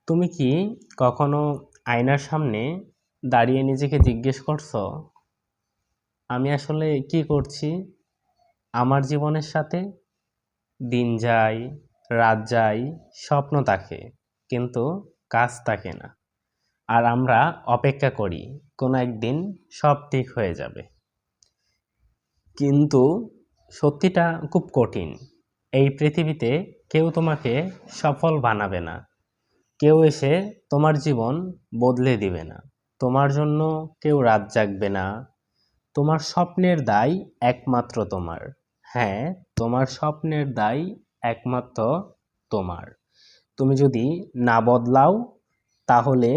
তুমি কি কখনো আয়নার সামনে দাঁড়িয়ে নিজেকে জিজ্ঞেস করছো, আমি আসলে কি করছি আমার জীবনের সাথে? দিন যায়, রাত যায়, স্বপ্ন থাকে, কিন্তু কাজ থাকে না। আর আমরা অপেক্ষা করি কোনো একদিন সব ঠিক হয়ে যাবে। কিন্তু সত্যিটা খুব কঠিন। এই পৃথিবীতে কেউ তোমাকে সফল বানাবে না। কেউ এসে তোমার জীবন বদলে দিবে না। তোমার জন্য কেউ রাত জাগবে না। তোমার স্বপ্নের দায় একমাত্র তোমার। হ্যাঁ, তোমার স্বপ্নের দায় একমাত্র তোমার। তুমি যদি না বদলাও, তাহলে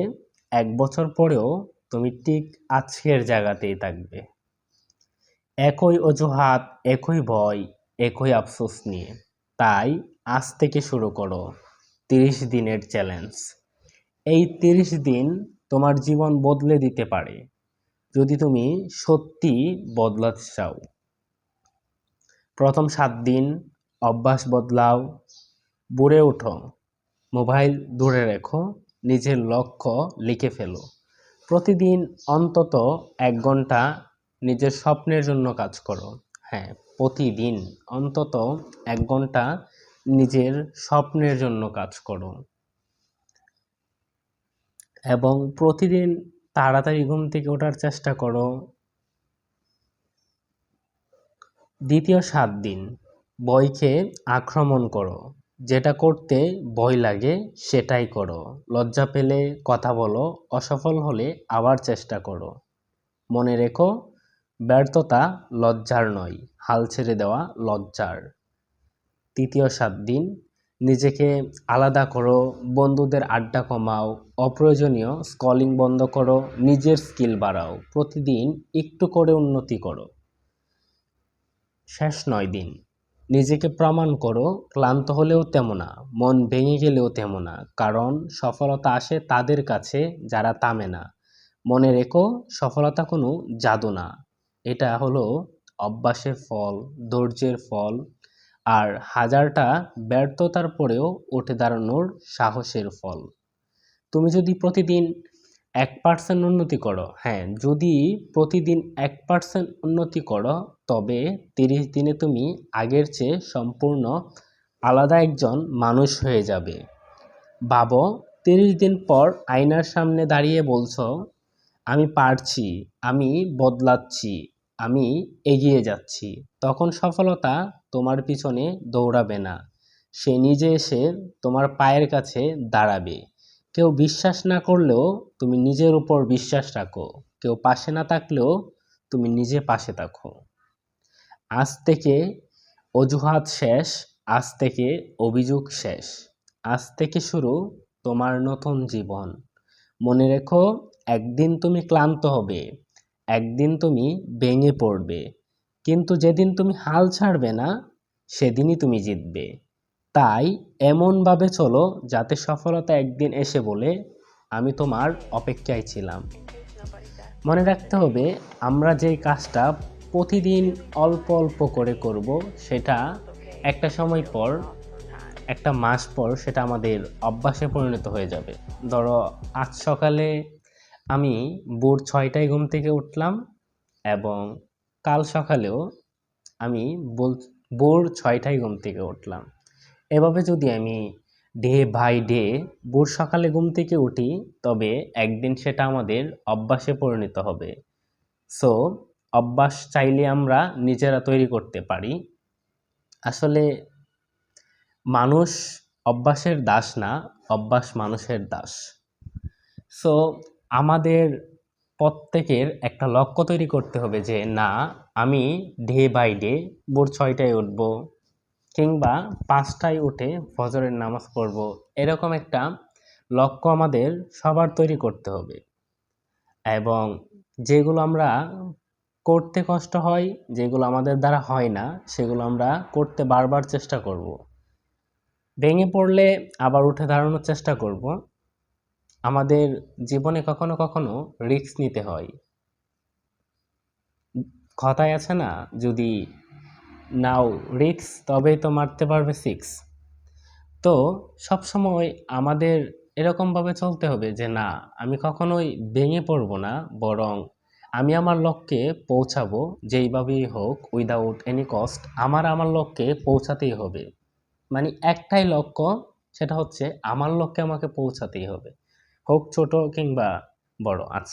1 বছর পরেও তুমি ঠিক আজকের জায়গাতেই থাকবে। একই অজুহাত, একই ভয়, একই আফসোস নিয়ে। তাই আজ থেকে শুরু করো 30 দিনের চ্যালেঞ্জ। এই 30 দিন তোমার জীবন বদলে দিতে পারে, যদি তুমি সত্যি বদলাতে চাও। প্রথম 7 দিন অভ্যাস বদলাও। ভোরে ওঠো, মোবাইল দূরে রেখো, নিজের লক্ষ্য লিখে ফেলো। প্রতিদিন অন্তত 1 ঘন্টা নিজের স্বপ্নের জন্য কাজ করো। হ্যাঁ, প্রতিদিন অন্তত 1 ঘন্টা নিজের স্বপ্নের জন্য কাজ করো। এবং প্রতিদিন তাড়াতাড়ি ঘুম থেকে ওঠার চেষ্টা করো। দ্বিতীয় 7 দিন ভয়কে আক্রমণ করো। যেটা করতে ভয় লাগে সেটাই করো। লজ্জা পেলে কথা বলো, অসফল হলে আবার চেষ্টা করো। মনে রেখো, ব্যর্থতা লজ্জার নয়, হাল ছেড়ে দেওয়া লজ্জার। তৃতীয় 7 দিন নিজেকে আলাদা করো, বন্ধুদের আড্ডা কমাও, অপ্রয়োজনীয় স্ক্রলিং বন্ধ করো, নিজের স্কিল বাড়াও, প্রতিদিন একটু করে উন্নতি করো। শেষ 9 দিন নিজেকে প্রমাণ করো, ক্লান্ত হলেও তেমন না, মন ভেঙে গেলেও তেমন না, কারণ সফলতা আসে তাদের কাছে যারা থামে না। মনে রেখো, সফলতা কোনো জাদু না, এটা হলো অভ্যাসের ফল, ধৈর্যের ফল, আর হাজারটা ব্যর্থতার পরেও উঠে দাঁড়ানোর সাহসের ফল। তুমি যদি প্রতিদিন 1% উন্নতি করো, হ্যাঁ, যদি প্রতিদিন 1% উন্নতি করো, তবে 30 দিনে তুমি আগের চেয়ে সম্পূর্ণ আলাদা একজন মানুষ হয়ে যাবে। ভাবো, 30 দিন পর আয়নার সামনে দাঁড়িয়ে বলছো, আমি পারছি, আমি বদলাচ্ছি, আমি এগিয়ে যাচ্ছি। তখন সফলতা তোমার পিছনে দৌড়াবে না, সে নিজে এসে তোমার পায়ের কাছে দাঁড়াবে। কেউ বিশ্বাস না করলেও তুমি নিজের উপর বিশ্বাস রাখো। কেউ পাশে না থাকলেও তুমি নিজে পাশে থাকো। আজ থেকে অজুহাত শেষ, আজ থেকে অভিযোগ শেষ। আজ থেকে শুরু তোমার নতুন জীবন। মনে রেখো, একদিন তুমি ক্লান্ত হবে, একদিন তুমি ভেঙে পড়বে, কিন্তু যেদিন তুমি হাল ছাড়বে না, সেদিনই তুমি জিতবে। তাই এমনভাবে চলো যাতে সফলতা একদিন এসে বলে, আমি তোমার অপেক্ষায় ছিলাম। মনে রাখতে হবে, আমরা যেই কাজটা প্রতিদিন অল্প অল্প করে করব, সেটা একটা সময় পর, একটা মাস পর সেটা আমাদের অভ্যাসে পরিণত হয়ে যাবে। ধরো, আজ সকালে আমি ভোর 6টায় ঘুম থেকে উঠলাম, এবং কাল সকালেও আমি ভোর 6টায় ঘুম থেকে উঠলাম। এভাবে যদি আমি ডে বাই ডে ভোর সকালে ঘুম থেকে উঠি, তবে একদিন সেটা আমাদের অভ্যাসে পরিণত হবে। সো অভ্যাস চাইলে আমরা নিজেরা তৈরি করতে পারি। আসলে মানুষ অভ্যাসের দাস না, অভ্যাস মানুষের দাস। সো আমাদের প্রত্যেকের একটা লক্ষ্য তৈরি করতে হবে যে, না, আমি ডে বাই ডে ভোর 6টায় উঠব, কিংবা 5টায় উঠে ফজরের নামাজ পড়ব। এরকম একটা লক্ষ্য আমাদের সবার তৈরি করতে হবে। এবং যেগুলো আমরা করতে কষ্ট হয়, যেগুলো আমাদের দ্বারা হয় না, সেগুলো আমরা করতে বারবার চেষ্টা করব। ভেঙে পড়লে আবার উঠে দাঁড়ানোর চেষ্টা করব। আমাদের জীবনে কখনো কখনো রিস্ক নিতে হয়। কথায় আছে না, যদি নাও রিস্ক তবেই তো মারতে পারবে 6। তো সবসময় আমাদের এরকমভাবে চলতে হবে যে না, আমি কখনোই ভেঙে পড়বো না, বরং আমি আমার লক্ষ্যে পৌঁছাবো যেইভাবেই হোক, উইদাউট এনি কস্ট। আমার লক্ষ্যে পৌঁছাতেই হবে। মানে একটাই লক্ষ্য, সেটা হচ্ছে আমার লক্ষ্যে আমাকে পৌঁছাতেই হবে, হোক ছোট কিংবা বড়। আচ্ছা।